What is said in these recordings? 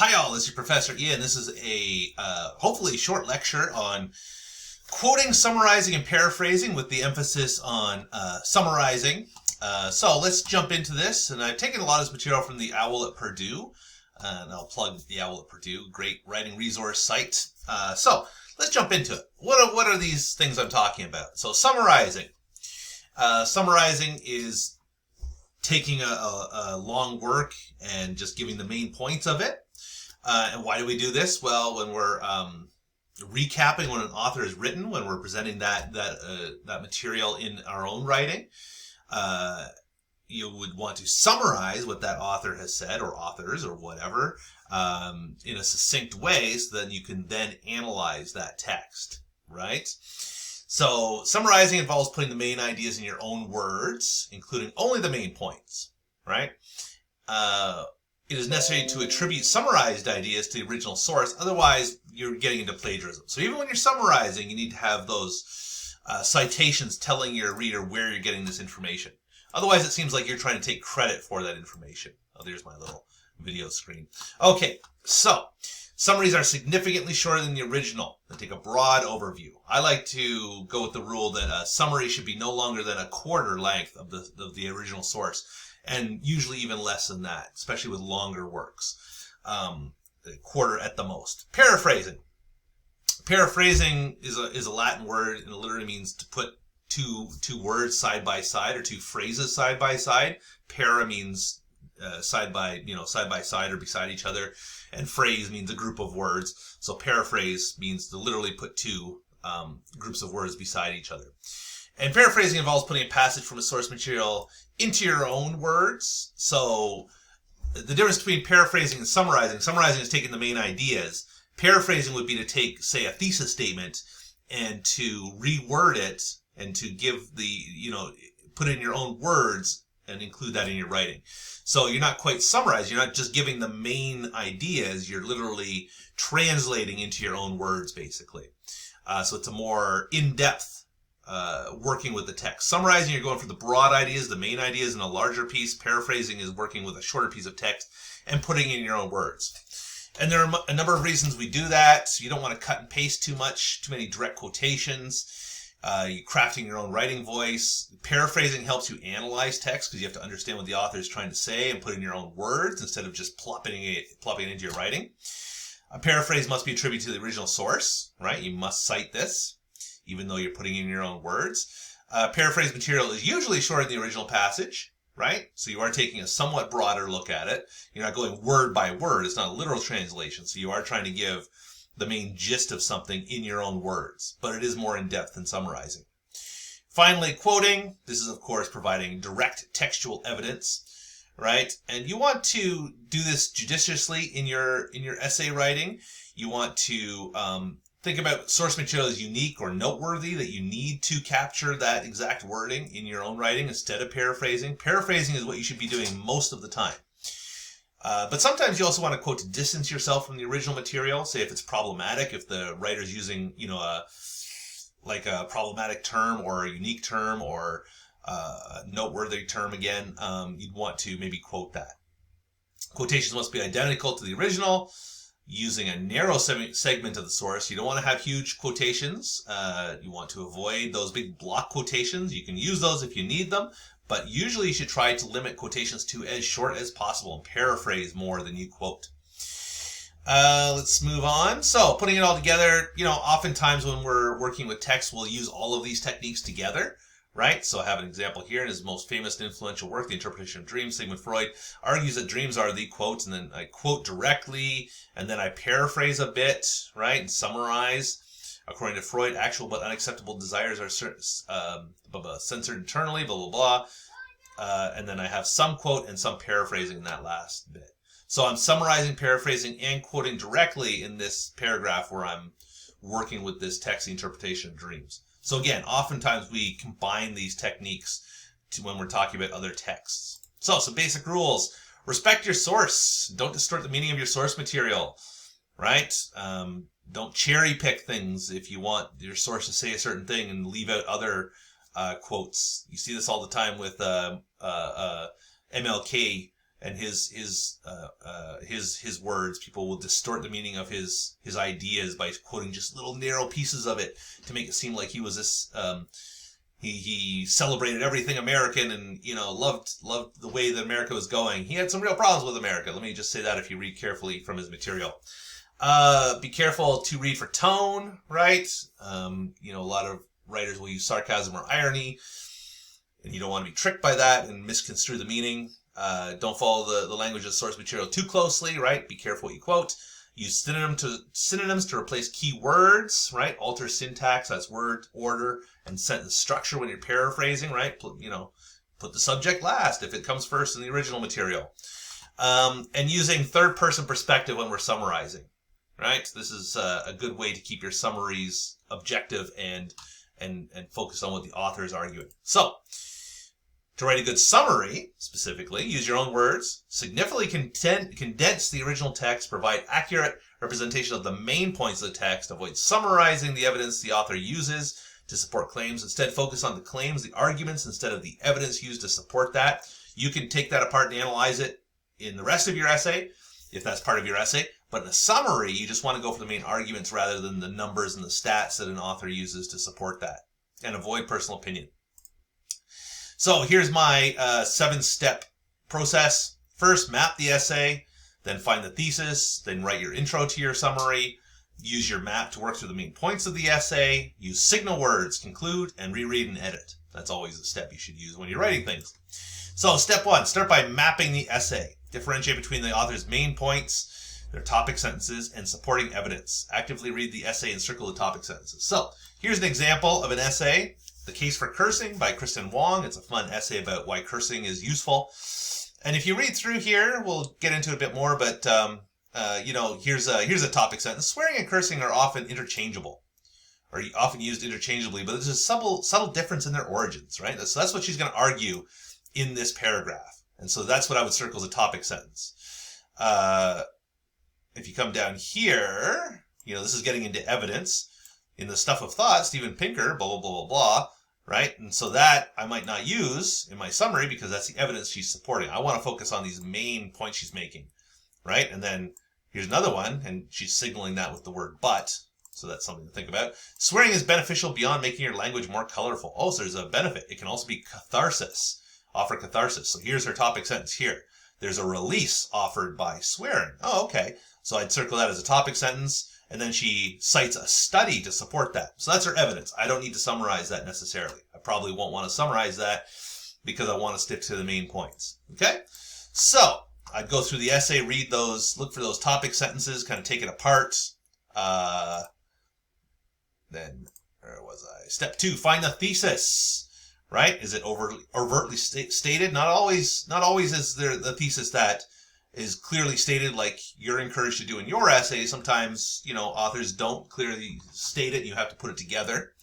Hi all, this is your Professor Ian. This is a hopefully short lecture on quoting, summarizing, and paraphrasing with the emphasis on summarizing. So let's jump into this. And I've taken a lot of this material from the Owl at Purdue. And I'll plug the Owl at Purdue, great writing resource site. So let's jump into it. What are these things I'm talking about? So summarizing. Summarizing is taking a long work and just giving the main points of it. And why do we do this? Well, when we're recapping what an author has written, when we're presenting that material in our own writing, you would want to summarize what that author has said, or authors, or whatever, in a succinct way, so then you can then analyze that text, right? So summarizing involves putting the main ideas in your own words, including only the main points, right? It is necessary to attribute summarized ideas to the original source. Otherwise, you're getting into plagiarism. So even when you're summarizing, you need to have those citations telling your reader where you're getting this information. Otherwise, it seems like you're trying to take credit for that information. Oh, there's my little video screen. Okay, so summaries are significantly shorter than the original. They take a broad overview. I like to go with the rule that a summary should be no longer than a quarter length of the original source, and usually even less than that, especially with longer works. A quarter at the most. Paraphrasing. Paraphrasing is a Latin word, and it literally means to put two words side by side, or two phrases side by side. Para means side by side or beside each other, and phrase means a group of words. So paraphrase means to literally put two groups of words beside each other. And paraphrasing involves putting a passage from a source material into your own words. So the difference between paraphrasing and summarizing is taking the main ideas. Paraphrasing would be to take, say, a thesis statement and to reword it and to give put it in your own words and include that in your writing. So you're not quite summarizing. You're not just giving the main ideas. You're literally translating into your own words, basically. So it's a more in-depth working with the text. Summarizing, you're going for the broad ideas, the main ideas in a larger piece. Paraphrasing is working with a shorter piece of text and putting in your own words. And there are a number of reasons we do that. You don't want to cut and paste too many direct quotations. You're crafting your own writing voice. Paraphrasing helps you analyze text because you have to understand what the author is trying to say and put in your own words instead of just plopping it into your writing. A paraphrase must be attributed to the original source, right? You must cite this, even though you're putting in your own words. Paraphrase material is usually shorter than the original passage, right? So you are taking a somewhat broader look at it. You're not going word by word. It's not a literal translation. So you are trying to give the main gist of something in your own words, but it is more in-depth than summarizing. Finally, quoting. This is, of course, providing direct textual evidence, right? And you want to do this judiciously in your essay writing. You want to think about source material as unique or noteworthy, that you need to capture that exact wording in your own writing instead of paraphrasing. Paraphrasing is what you should be doing most of the time. But sometimes you also want to quote to distance yourself from the original material. Say if it's problematic, if the writer's using, a problematic term or a unique term or a noteworthy term again, you'd want to maybe quote that. Quotations must be identical to the original, using a narrow segment of the source. You don't want to have huge quotations. You want to avoid those big block quotations. You can use those if you need them, but usually you should try to limit quotations to as short as possible and paraphrase more than you quote. Let's move on. So putting it all together, oftentimes when we're working with text, we'll use all of these techniques together, right? So I have an example here in his most famous and influential work, The Interpretation of Dreams. Sigmund Freud argues that dreams are the quotes, and then I quote directly, and then I paraphrase a bit, right, and summarize. According to Freud, actual but unacceptable desires are censored internally, blah, blah, blah. And then I have some quote and some paraphrasing in that last bit. So I'm summarizing, paraphrasing, and quoting directly in this paragraph where I'm working with this text, The Interpretation of Dreams. So again, oftentimes we combine these techniques when we're talking about other texts. So some basic rules. Respect your source. Don't distort the meaning of your source material, right? Don't cherry pick things if you want your source to say a certain thing and leave out other quotes. You see this all the time with MLK and his words. People will distort the meaning of his ideas by quoting just little narrow pieces of it to make it seem like he was this he celebrated everything American and loved the way that America was going. He had some real problems with America. Let me just say that if you read carefully from his material. Be careful to read for tone, right? A lot of writers will use sarcasm or irony, and you don't want to be tricked by that and misconstrue the meaning. Don't follow the language of the source material too closely, right? Be careful what you quote. Use synonyms to replace key words, right? Alter syntax, that's word order and sentence structure when you're paraphrasing, right? Put the subject last if it comes first in the original material. And using third-person perspective when we're summarizing, right? This is a good way to keep your summaries objective and focus on what the author is arguing. So, to write a good summary, specifically, use your own words, significantly condense the original text, provide accurate representation of the main points of the text, avoid summarizing the evidence the author uses to support claims. Instead, focus on the claims, the arguments, instead of the evidence used to support that. You can take that apart and analyze it in the rest of your essay, if that's part of your essay. But in a summary, you just want to go for the main arguments rather than the numbers and the stats that an author uses to support that. And avoid personal opinion. So here's my 7-step process. First, map the essay, then find the thesis, then write your intro to your summary, use your map to work through the main points of the essay, use signal words, conclude, and reread and edit. That's always a step you should use when you're writing things. So step 1, start by mapping the essay. Differentiate between the author's main points, their topic sentences, and supporting evidence. Actively read the essay and circle the topic sentences. So here's an example of an essay. The Case for Cursing by Kristen Wong. It's a fun essay about why cursing is useful. And if you read through here, we'll get into it a bit more, but here's a topic sentence. Swearing and cursing are often interchangeable, or often used interchangeably, but there's a subtle difference in their origins, right? So that's what she's going to argue in this paragraph. And so that's what I would circle as a topic sentence. If you come down here, this is getting into evidence. In the Stuff of Thought, Steven Pinker, blah, blah, blah, blah, blah, right? And so that I might not use in my summary because that's the evidence she's supporting. I want to focus on these main points she's making, right? And then here's another one, and she's signaling that with the word but, so that's something to think about. Swearing is beneficial beyond making your language more colorful. Oh, so there's a benefit. It can also be catharsis, offer catharsis. So here's her topic sentence here. There's a release offered by swearing. Oh, okay. So I'd circle that as a topic sentence. And then she cites a study to support that. So that's her evidence. I don't need to summarize that necessarily. I probably won't want to summarize that because I want to stick to the main points. Okay? So I'd go through the essay, read those, look for those topic sentences, kind of take it apart. Then, where was I? Step 2, find the thesis. Right? Is it overtly stated? Not always is there the thesis that is clearly stated like you're encouraged to do in your essay. Sometimes, authors don't clearly state it. You have to put it together,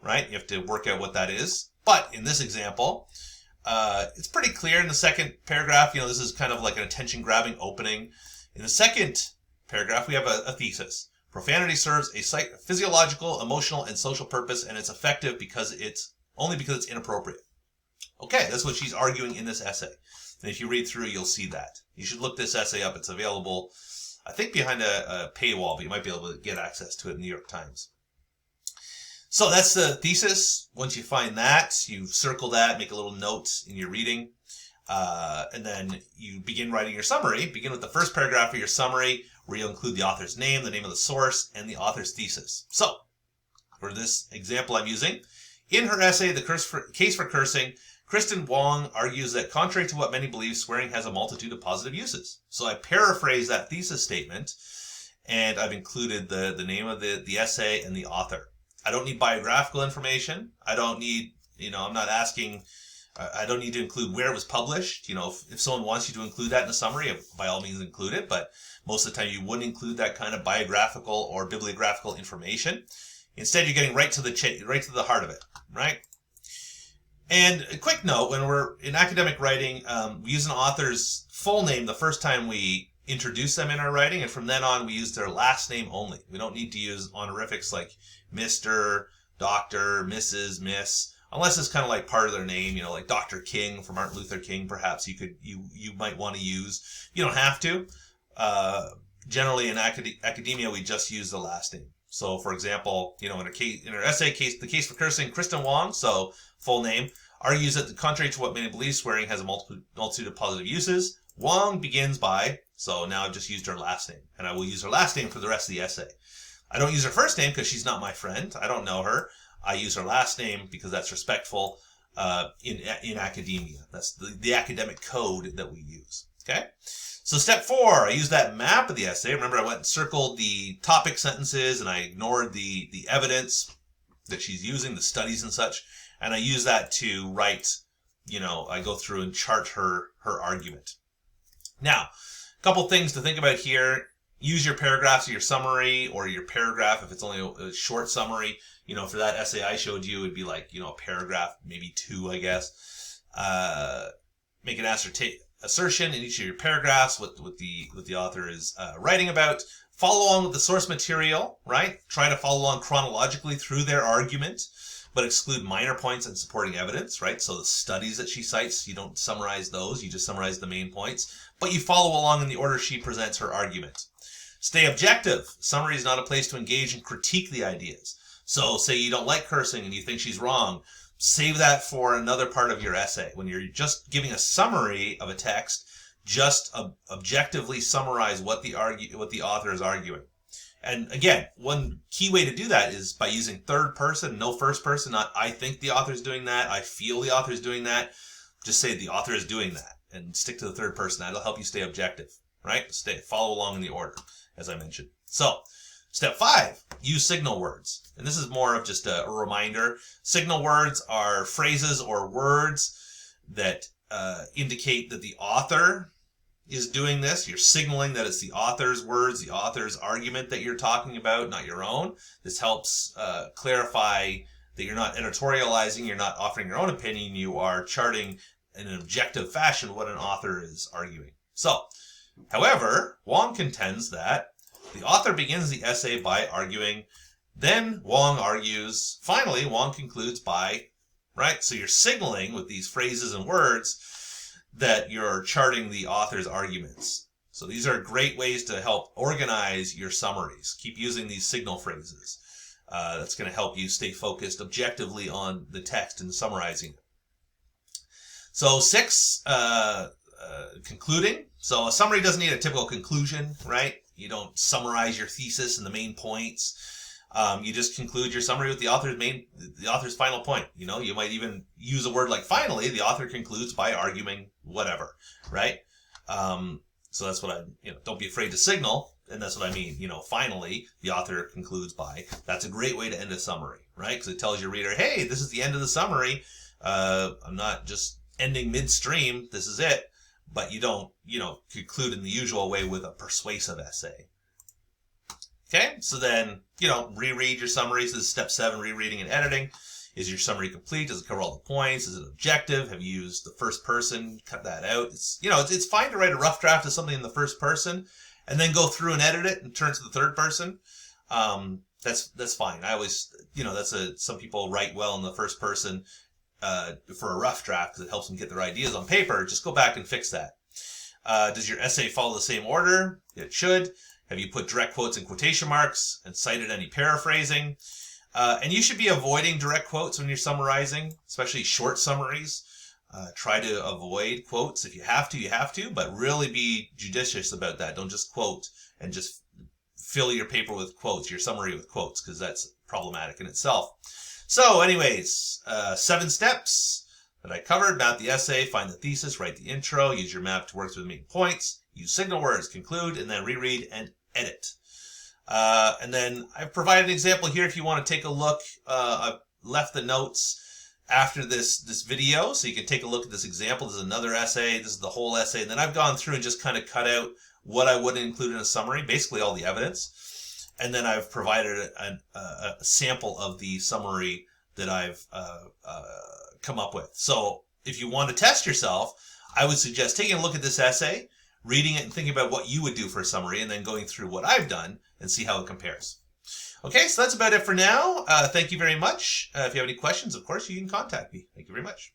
right? You have to work out what that is. But in this example, it's pretty clear in the second paragraph. This is kind of like an attention-grabbing opening. In the second paragraph, we have a thesis. Profanity serves a physiological, emotional, and social purpose, and it's effective because it's inappropriate. Okay, that's what she's arguing in this essay. And if you read through, you'll see that. You should look this essay up. It's available, I think, behind a paywall, but you might be able to get access to it in the New York Times. So that's the thesis. Once you find that, you circle that, make a little note in your reading, and then you begin writing your summary. Begin with the first paragraph of your summary, where you'll include the author's name, the name of the source, and the author's thesis. So, for this example I'm using, in her essay, The Case for Cursing, Kristen Wong argues that contrary to what many believe, swearing has a multitude of positive uses. So I paraphrase that thesis statement, and I've included the name of the essay and the author. I don't need biographical information. I don't need, I'm not asking, I don't need to include where it was published. If someone wants you to include that in the summary, by all means include it, but most of the time you wouldn't include that kind of biographical or bibliographical information. Instead, you're getting right to the heart of it, right? And a quick note, when we're in academic writing, we use an author's full name the first time we introduce them in our writing, and from then on we use their last name only. We don't need to use honorifics like Mr., Dr., Mrs., Miss. unless it's kind of like part of their name, like Dr. King from Martin Luther King, perhaps you might want to use. You don't have to. Generally in academia, we just use the last name. So, for example, in her essay case, the case for cursing, Kristen Wong, so full name, argues that contrary to what many believe, swearing has a multitude of positive uses. Wong begins by, so now I've just used her last name, and I will use her last name for the rest of the essay. I don't use her first name because she's not my friend. I don't know her. I use her last name because that's respectful in academia. That's the academic code that we use. Okay? So step 4, I use that map of the essay. Remember, I went and circled the topic sentences, and I ignored the evidence that she's using, the studies and such, and I use that to write, I go through and chart her argument. Now, a couple things to think about here. Use your paragraphs of your summary, or your paragraph if it's only a short summary. For that essay I showed you, it'd be like, a paragraph, maybe 2, I guess. Make an assertion in each of your paragraphs, what the author is writing about. Follow along with the source material, right? Try to follow along chronologically through their argument, but exclude minor points and supporting evidence, right? So the studies that she cites, you don't summarize those, you just summarize the main points, but you follow along in the order she presents her argument. Stay objective. Summary is not a place to engage and critique the ideas. So say you don't like cursing and you think she's wrong, save that for another part of your essay. When you're just giving a summary of a text, just objectively summarize what the author is arguing. And again, one key way to do that is by using third person, no first person, not I think the author's doing that, I feel the author's doing that. Just say the author is doing that and stick to the third person. That'll help you stay objective, right? Follow along in the order, as I mentioned. So, step 5, use signal words. And this is more of just a reminder. Signal words are phrases or words that indicate that the author is doing this. You're signaling that it's the author's words, the author's argument that you're talking about, not your own. This helps clarify that you're not editorializing, you're not offering your own opinion, you are charting in an objective fashion what an author is arguing. So, however, Wong contends that the author begins the essay by arguing, then Wong argues, finally Wong concludes by, right? So you're signaling with these phrases and words that you're charting the author's arguments. So these are great ways to help organize your summaries. Keep using these signal phrases. That's going to help you stay focused objectively on the text and summarizing it. So 6, concluding. So a summary doesn't need a typical conclusion, right? You don't summarize your thesis and the main points. You just conclude your summary with the author's final point. You might even use a word like finally. The author concludes by arguing whatever, right? So that's what don't be afraid to signal, and that's what I mean. Finally, the author concludes by. That's a great way to end a summary, right? Because it tells your reader, hey, this is the end of the summary. I'm not just ending midstream. This is it. But you don't, conclude in the usual way with a persuasive essay. Okay, so then, reread your summaries. This is step 7, rereading and editing. Is your summary complete? Does it cover all the points? Is it objective? Have you used the first person? Cut that out. It's fine to write a rough draft of something in the first person and then go through and edit it and turn to the third person. That's fine. I always, some people write well in the first person for a rough draft because it helps them get their ideas on paper. Just go back and fix that. Does your essay follow the same order? It should. Have you put direct quotes and quotation marks and cited any paraphrasing? And you should be avoiding direct quotes when you're summarizing, especially short summaries. Try to avoid quotes. If you have to, but really be judicious about that. Don't just quote and just fill your paper with quotes, your summary with quotes, because that's problematic in itself. So anyways, 7 steps that I covered. Map the essay, find the thesis, write the intro, use your map to work through the main points, use signal words, conclude, and then reread and edit. And then I've provided an example here if you want to take a look. I've left the notes after this video, so you can take a look at this example. This is another essay. This is the whole essay. And then I've gone through and just kind of cut out what I would include in a summary, basically all the evidence. And then I've provided a sample of the summary that I've come up with. So if you want to test yourself, I would suggest taking a look at this essay, reading it and thinking about what you would do for a summary, and then going through what I've done and see how it compares. Okay, so that's about it for now. Thank you very much. If you have any questions, of course, you can contact me. Thank you very much.